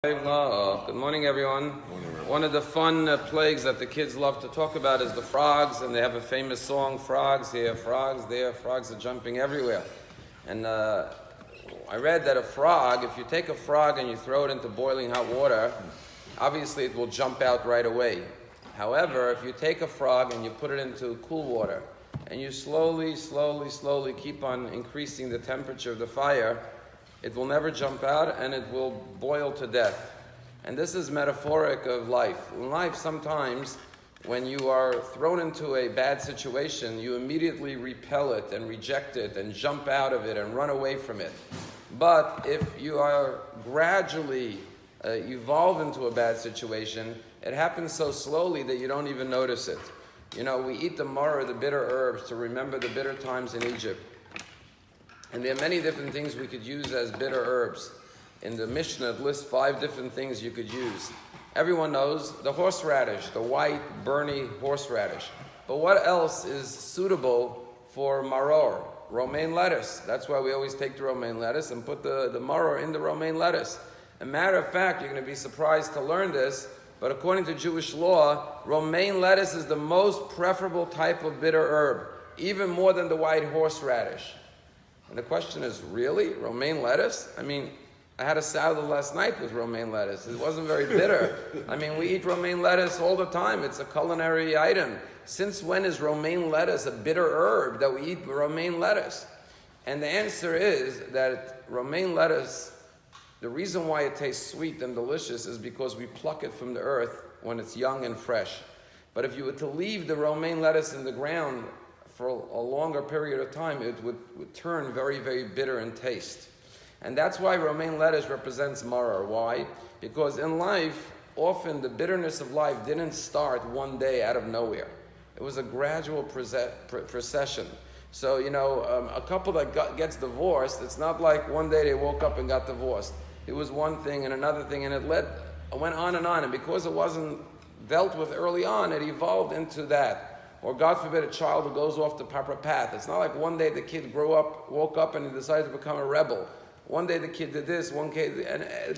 Good morning, everyone. One of the fun plagues that the kids love to talk about is the frogs, and they have a famous song, frogs here, frogs there, frogs are jumping everywhere. And I read that a frog, if you take a frog and you throw it into boiling hot water, obviously it will jump out right away. However, if you take a frog and you put it into cool water, and you slowly keep on increasing the temperature of the fire, it will never jump out and it will boil to death. And this is metaphoric of life. In life, sometimes when you are thrown into a bad situation, you immediately repel it and reject it and jump out of it and run away from it. But if you are gradually evolve into a bad situation, it happens so slowly that you don't even notice it. You know, we eat the maror, the bitter herbs, to remember the bitter times in Egypt. And there are many different things we could use as bitter herbs. In the Mishnah, it lists 5 different things you could use. Everyone knows the horseradish, the white, burny horseradish. But what else is suitable for maror? Romaine lettuce. That's why we always take the romaine lettuce and put the maror in the romaine lettuce. As a matter of fact, you're going to be surprised to learn this, but according to Jewish law, romaine lettuce is the most preferable type of bitter herb, even more than the white horseradish. And the question is, really? Romaine lettuce? I mean, I had a salad last night with romaine lettuce. It wasn't very bitter. I mean, we eat romaine lettuce all the time. It's a culinary item. Since when is romaine lettuce a bitter herb that we eat romaine lettuce? And the answer is that romaine lettuce, the reason why it tastes sweet and delicious is because we pluck it from the earth when it's young and fresh. But if you were to leave the romaine lettuce in the ground for a longer period of time, it would turn very, very bitter in taste. And that's why romaine lettuce represents maror. Why? Because in life, often the bitterness of life didn't start one day out of nowhere. It was a gradual procession. So, a couple that gets divorced, it's not like one day they woke up and got divorced. It was one thing and another thing, and it went on, and because it wasn't dealt with early on, it evolved into that. Or God forbid, a child who goes off the proper path. It's not like one day the kid woke up and he decided to become a rebel. One day the kid did this, and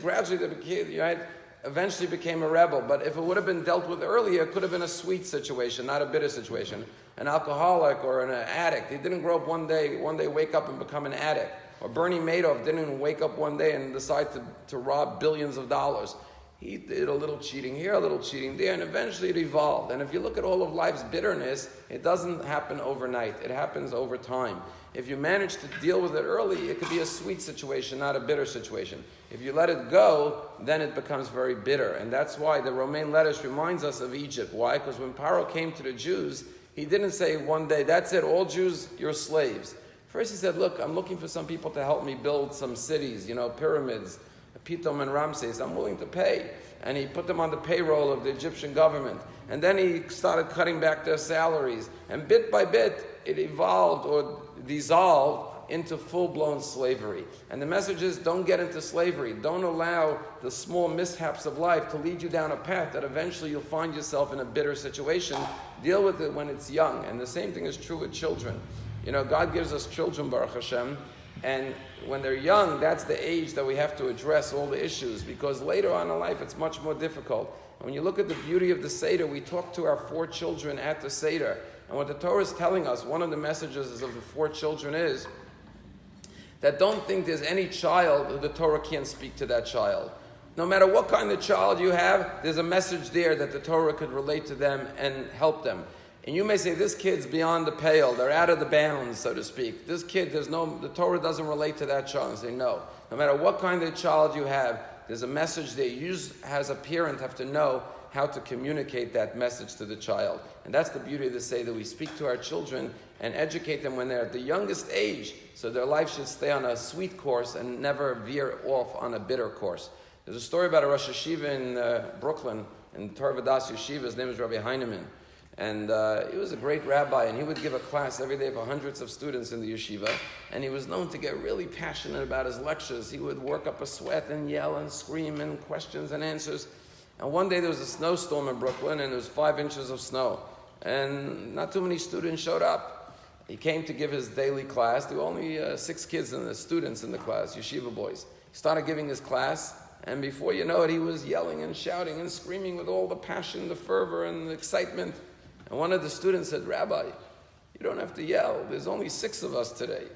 gradually the kid, eventually became a rebel. But if it would have been dealt with earlier, it could have been a sweet situation, not a bitter situation. An alcoholic or an addict, he didn't grow up one day wake up and become an addict. Or Bernie Madoff didn't wake up one day and decide to rob billions of dollars. He did a little cheating here, a little cheating there, and eventually it evolved. And if you look at all of life's bitterness, it doesn't happen overnight. It happens over time. If you manage to deal with it early, it could be a sweet situation, not a bitter situation. If you let it go, then it becomes very bitter. And that's why the romaine lettuce reminds us of Egypt. Why? Because when Paro came to the Jews, he didn't say one day, that's it, all Jews, you're slaves. First he said, look, I'm looking for some people to help me build some cities, pyramids, Pitom and Ramses, I'm willing to pay. And he put them on the payroll of the Egyptian government. And then he started cutting back their salaries. And bit by bit, it evolved or dissolved into full-blown slavery. And the message is, don't get into slavery. Don't allow the small mishaps of life to lead you down a path that eventually you'll find yourself in a bitter situation. Deal with it when it's young. And the same thing is true with children. God gives us children, Baruch Hashem. And when they're young, that's the age that we have to address all the issues, because later on in life it's much more difficult. And when you look at the beauty of the Seder, we talk to our 4 children at the Seder. And what the Torah is telling us, one of the messages of the 4 children is that don't think there's any child who the Torah can't speak to that child. No matter what kind of child you have, there's a message there that the Torah could relate to them and help them. And you may say, this kid's beyond the pale, they're out of the bounds, so to speak. This kid, the Torah doesn't relate to that child. And say, no. No matter what kind of child you have, there's a message there. You, as a parent, have to know how to communicate that message to the child. And that's the beauty of the Seder. We speak to our children and educate them when they're at the youngest age, so their life should stay on a sweet course and never veer off on a bitter course. There's a story about a Rosh Yeshiva in Brooklyn, in Torah Vodaas Yeshiva. His name is Rabbi Heinemann. And he was a great rabbi, and he would give a class every day for hundreds of students in the yeshiva. And he was known to get really passionate about his lectures. He would work up a sweat and yell and scream and questions and answers. And one day there was a snowstorm in Brooklyn, and there was 5 inches of snow. And not too many students showed up. He came to give his daily class. There were only 6 students in the class, yeshiva boys. He started giving his class, And before you know it, he was yelling and shouting and screaming with all the passion, the fervor, and the excitement. And one of the students said, "Rabbi, you don't have to yell. There's only 6 of us today."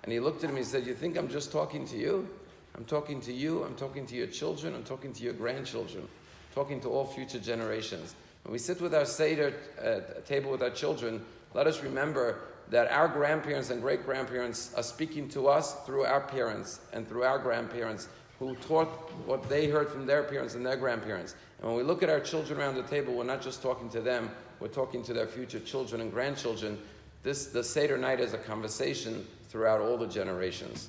And he looked at him and he said, "You think I'm just talking to you? I'm talking to you, I'm talking to your children, I'm talking to your grandchildren, I'm talking to all future generations." When we sit with our Seder table with our children, let us remember that our grandparents and great-grandparents are speaking to us through our parents and through our grandparents, who taught what they heard from their parents and their grandparents. And when we look at our children around the table, we're not just talking to them, we're talking to their future children and grandchildren. The Seder night is a conversation throughout all the generations.